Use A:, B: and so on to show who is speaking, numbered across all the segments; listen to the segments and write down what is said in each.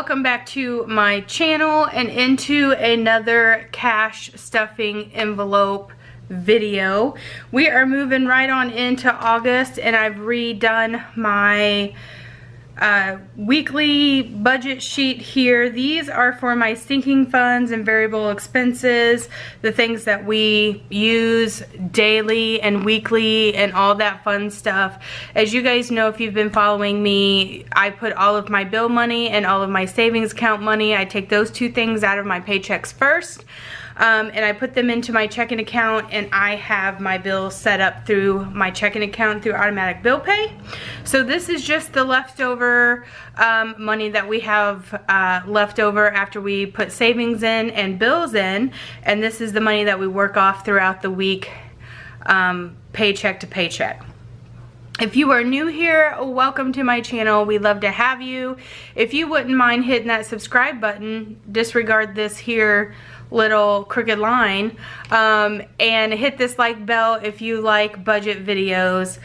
A: welcome back to my channel and into another cash stuffing envelope video. We are moving right on into August, and I've redone my weekly budget sheet here. These are for my sinking funds and variable expenses, the things that we use daily and weekly and all that fun stuff. As you guys know, if you've been following me, I put all of my bill money and all of my savings account money. I take those two things out of my paychecks first. And I put them into my checking account, and I have my bills set up through my checking account through automatic bill pay. So this is just the leftover money that we have left over after we put savings in and bills in, and this is the money that we work off throughout the week, paycheck to paycheck. If you are new here, welcome to my channel. We'd love to have you. If you wouldn't mind hitting that subscribe button, disregard this here little crooked line, and hit this like bell if you like budget videos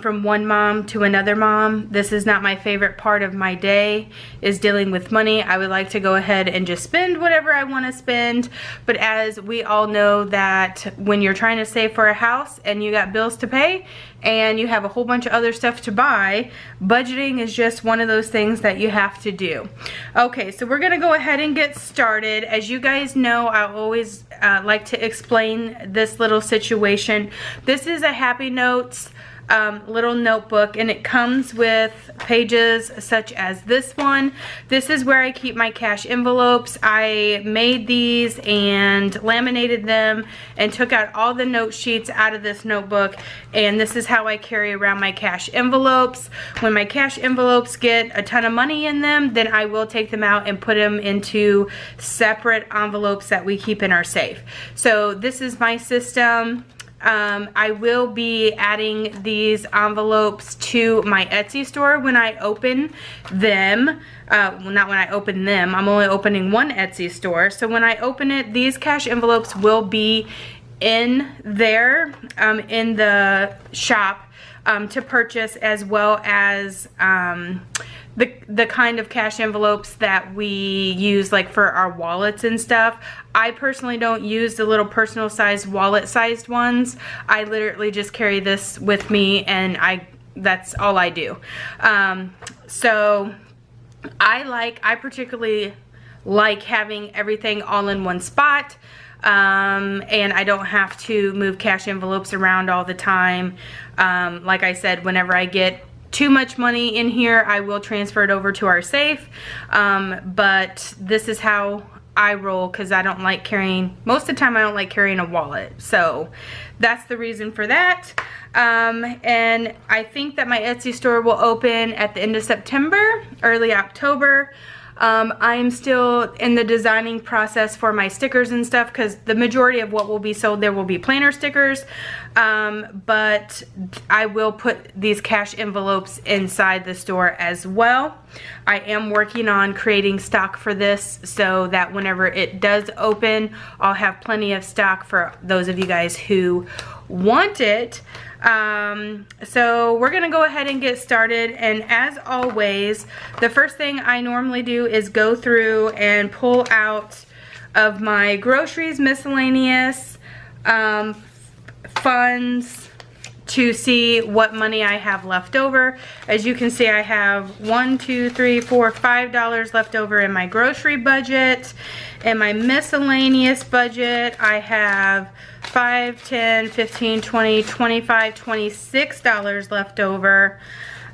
A: from one mom to another mom. This is not my favorite part of my day, is dealing with money. I would like to go ahead and just spend whatever I want to spend, but as we all know, that when you're trying to save for a house and you got bills to pay and you have a whole bunch of other stuff to buy, budgeting is just one of those things that you have to do. Okay, so we're gonna go ahead and get started. As you guys know, I always like to explain this little situation. This is a Happy Notes little notebook, and it comes with pages such as this one. This is where I keep my cash envelopes. I made these and laminated them and took out all the note sheets out of this notebook, and this is how I carry around my cash envelopes. When my cash envelopes get a ton of money in them, then I will take them out and put them into separate envelopes that we keep in our safe. So this is my system. I will be adding these envelopes to my Etsy store when I open them. Well, not when I open them. I'm only opening one Etsy store. So when I open it, these cash envelopes will be in there, in the shop to purchase, as well as the kind of cash envelopes that we use like for our wallets and stuff. I personally don't use the little personal sized wallet sized ones. I literally just carry this with me, and that's all I do. So I particularly like having everything all in one spot. And I don't have to move cash envelopes around all the time. Like I said, whenever I get too much money in here, I will transfer it over to our safe. But this is how I roll, because I don't like carrying, most of the time I don't like carrying a wallet. So that's the reason for that. And I think that my Etsy store will open at the end of September, early October. I'm still in the designing process for my stickers and stuff, because the majority of what will be sold there will be planner stickers, but I will put these cash envelopes inside the store as well. I am working on creating stock for this so that whenever it does open, I'll have plenty of stock for those of you guys who want it. So we're gonna go ahead and get started, and as always, the first thing I normally do is go through and pull out of my groceries, miscellaneous funds, to see what money I have left over. As you can see, I have $1, $2, $3, $4, $5 left over in my grocery budget. In my miscellaneous budget, I have $5, $10, $15, $20, $25, $26 left over.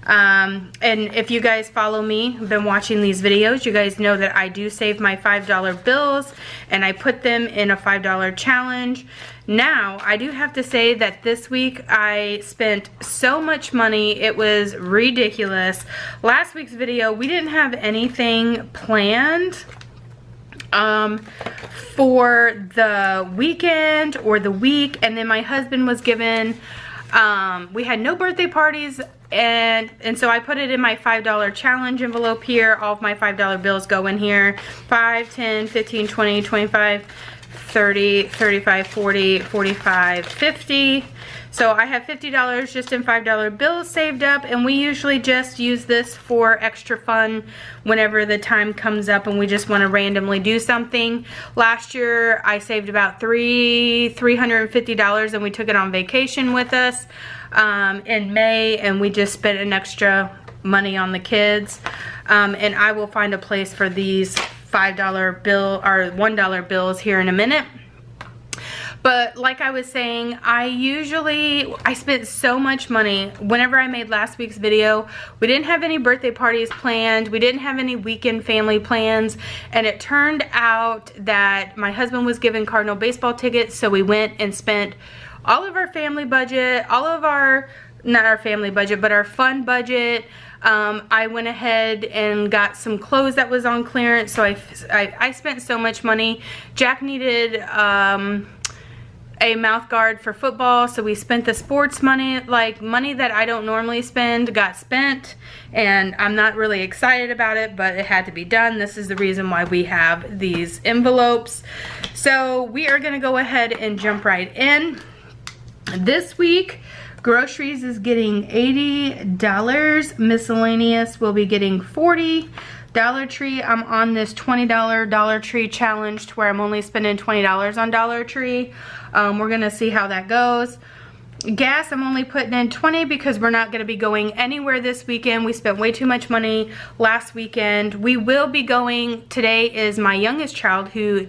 A: And if you guys follow me, have been watching these videos, you guys know that I do save my $5 bills, and I put them in a $5 challenge. Now, I do have to say that this week I spent so much money, it was ridiculous. Last week's video, we didn't have anything planned for the weekend or the week, and then my husband was given, we had no birthday parties, and so I put it in my $5 challenge envelope here. All of my $5 bills go in here. 5, 10, 15, 20, 25, 30, 35, 40, 45, 50. So I have $50 just in $5 bills saved up, and we usually just use this for extra fun whenever the time comes up and we just want to randomly do something. Last year I saved about $350 and we took it on vacation with us in May, and we just spent an extra money on the kids. And I will find a place for these $5 bill or $1 bills here in a minute. But like I was saying, I spent so much money. Whenever I made last week's video, we didn't have any birthday parties planned. We didn't have any weekend family plans. And it turned out that my husband was given Cardinal baseball tickets. So we went and spent all of our family budget, all of our, not our family budget, but our fun budget. I went ahead and got some clothes that was on clearance. So I spent so much money. Jack needed a mouth guard for football, so we spent the sports money, like money that I don't normally spend got spent, and I'm not really excited about it, but it had to be done. This is the reason why we have these envelopes. So we are gonna go ahead and jump right in. This week, groceries is getting $80, miscellaneous will be getting $40. Dollar Tree, I'm on this $20 Dollar Tree challenge to where I'm only spending $20 on Dollar Tree. We're gonna see how that goes. Gas, I'm only putting in $20 because we're not gonna be going anywhere this weekend. We spent way too much money last weekend. We will be going, today is my youngest child who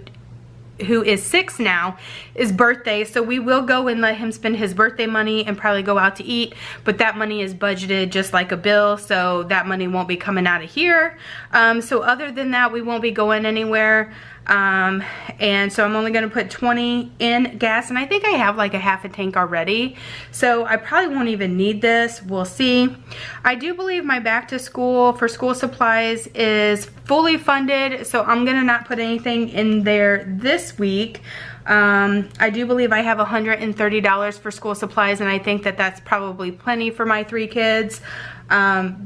A: is 6 now, his birthday, so we will go and let him spend his birthday money and probably go out to eat, but that money is budgeted just like a bill, so that money won't be coming out of here. So other than that, we won't be going anywhere. And so I'm only going to put 20 in gas, and I think I have like a half a tank already, so I probably won't even need this. We'll see. I do believe my back to school for school supplies is fully funded, so I'm gonna not put anything in there this week. I do believe I have $130 for school supplies, and I think that that's probably plenty for my 3 kids,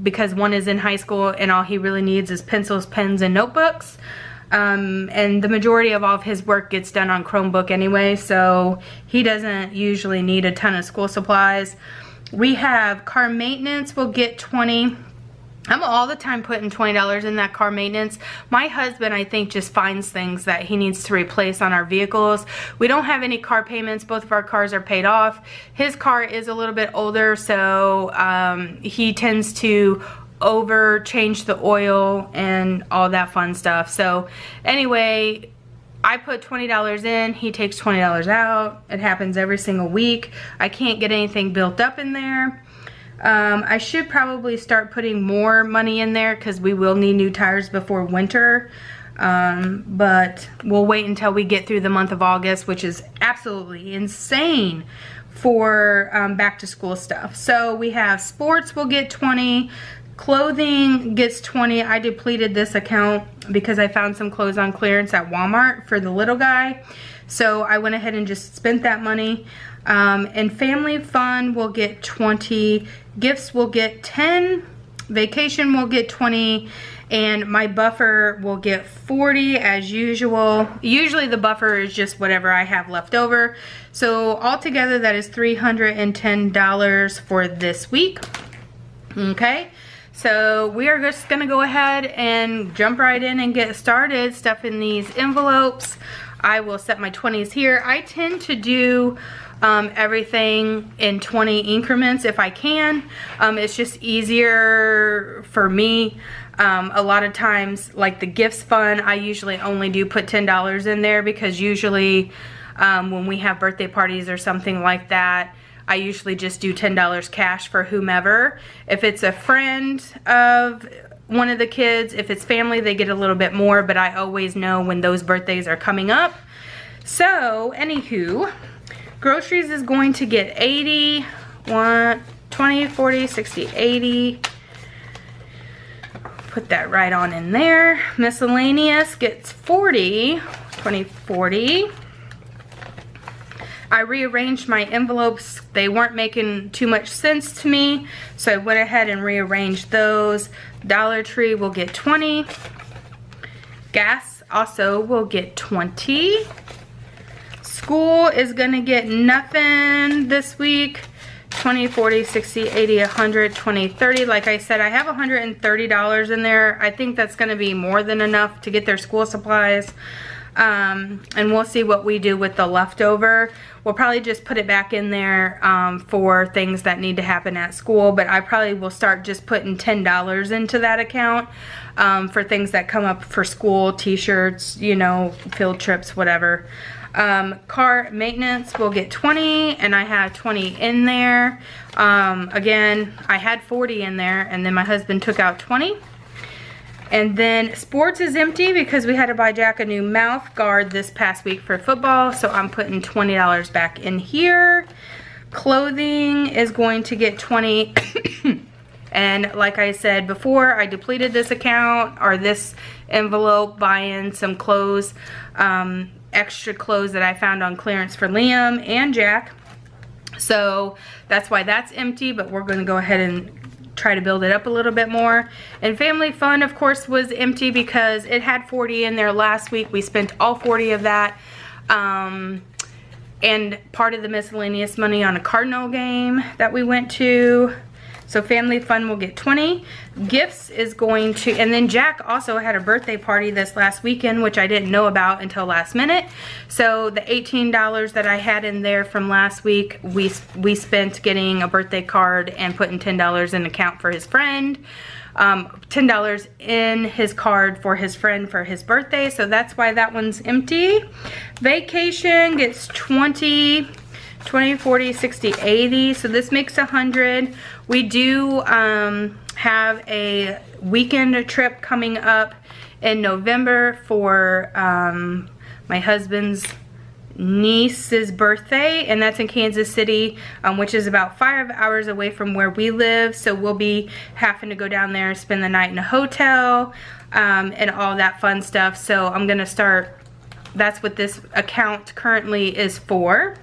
A: because one is in high school and all he really needs is pencils, pens, and notebooks. And the majority of all of his work gets done on Chromebook anyway, so he doesn't usually need a ton of school supplies. We have car maintenance will get $20. I'm all the time putting $20 in that car maintenance. My husband, I think, just finds things that he needs to replace on our vehicles. We don't have any car payments. Both of our cars are paid off. His car is a little bit older, so he tends to change the oil and all that fun stuff. So anyway, I put $20 in, he takes $20 out. It happens every single week. I can't get anything built up in there. I should probably start putting more money in there because we will need new tires before winter. But we'll wait until we get through the month of August, which is absolutely insane for back to school stuff. So we have sports will get $20. Clothing gets $20. I depleted this account because I found some clothes on clearance at Walmart for the little guy. So I went ahead and just spent that money. And family fun will get $20. Gifts will get $10. Vacation will get $20. And my buffer will get $40 as usual. Usually the buffer is just whatever I have left over. So altogether that is $310 for this week. Okay. So we are just gonna go ahead and jump right in and get started stuffing these envelopes. I will set my 20s here. I tend to do everything in 20 increments if I can. It's just easier for me. A lot of times, like the gifts fund, I usually only do put $10 in there because usually when we have birthday parties or something like that, I usually just do $10 cash for whomever. If it's a friend of one of the kids, if it's family, they get a little bit more, but I always know when those birthdays are coming up. So, anywho, groceries is going to get 80, 20, 40, 60, 80. Put that right on in there. Miscellaneous gets 40, 20, 40. I rearranged my envelopes. They weren't making too much sense to me, so I went ahead and rearranged those. Dollar Tree will get 20. Gas also will get 20. School is gonna get nothing this week. 20, 40, 60, 80, 100, 20, 30. Like I said, I have $130 in there. I think that's gonna be more than enough to get their school supplies. And we'll see what we do with the leftover. We'll probably just put it back in there for things that need to happen at school, but I probably will start just putting $10 into that account for things that come up for school, t-shirts, you know, field trips, whatever. Car maintenance will get 20, and I have 20 in there. Again, I had 40 in there, and then my husband took out 20. And then sports is empty because we had to buy Jack a new mouth guard this past week for football, so I'm putting $20 back in here. Clothing is going to get 20. And like I said before, I depleted this account or this envelope buying some clothes, extra clothes that I found on clearance for Liam and Jack. So that's why that's empty, but we're going to go ahead and try to build it up a little bit more. And family fun, of course, was empty because it had 40 in there last week. We spent all 40 of that. And part of the miscellaneous money on a Cardinal game that we went to. So family fun will get 20. Gifts is going to, and then Jack also had a birthday party this last weekend, which I didn't know about until last minute. So the $18 that I had in there from last week, we spent getting a birthday card and putting $10 in account for his friend. $10 in his card for his friend for his birthday. So that's why that one's empty. Vacation gets 20. 20, 40, 60, 80. So this makes 100. We do have a weekend trip coming up in November for my husband's niece's birthday, and that's in Kansas City, which is about 5 hours away from where we live. So we'll be having to go down there, spend the night in a hotel, and all that fun stuff. So I'm gonna start, that's what this account currently is for.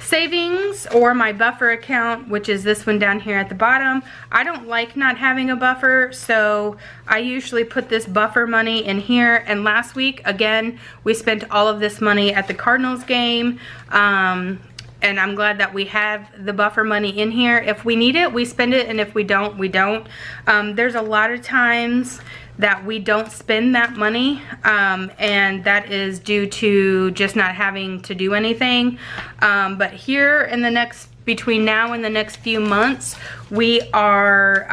A: Savings, or my buffer account, which is this one down here at the bottom. I don't like not having a buffer, so I usually put this buffer money in here. And last week, again, we spent all of this money at the Cardinals game. And I'm glad that we have the buffer money in here. If we need it, we spend it, and if we don't, we don't. There's a lot of times that we don't spend that money, and that is due to just not having to do anything. But here in the next, between now and the next few months, we are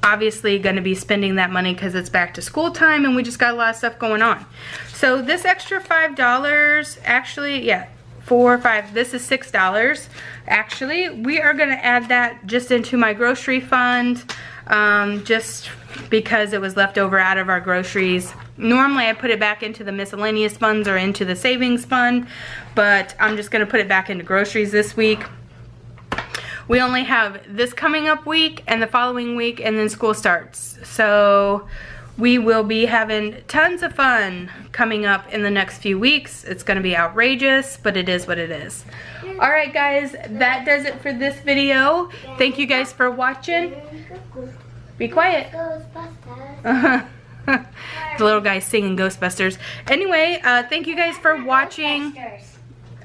A: obviously going to be spending that money because it's back to school time and we just got a lot of stuff going on. So this extra $5, actually, yeah, 4, 5, this is $6 actually. We are going to add that just into my grocery fund, just because it was left over out of our groceries. Normally I put it back into the miscellaneous funds or into the savings fund, but I'm just going to put it back into groceries this week. We only have this coming up week and the following week, and then school starts. So we will be having tons of fun coming up in the next few weeks. It's going to be outrageous, but it is what it is. Alright guys, that does it for this video. Thank you guys for watching. Be quiet. The little guy singing Ghostbusters. Anyway, thank you guys for watching.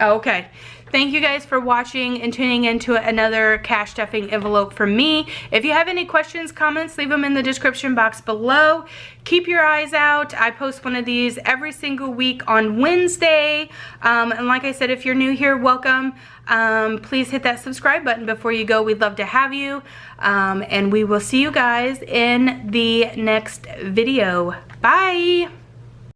A: Oh, okay. Thank you guys for watching and tuning into another cash stuffing envelope from me. If you have any questions, comments, leave them in the description box below. Keep your eyes out. I post one of these every single week on Wednesday. And like I said, if you're new here, welcome. Please hit that subscribe button before you go. We'd love to have you. And we will see you guys in the next video. Bye.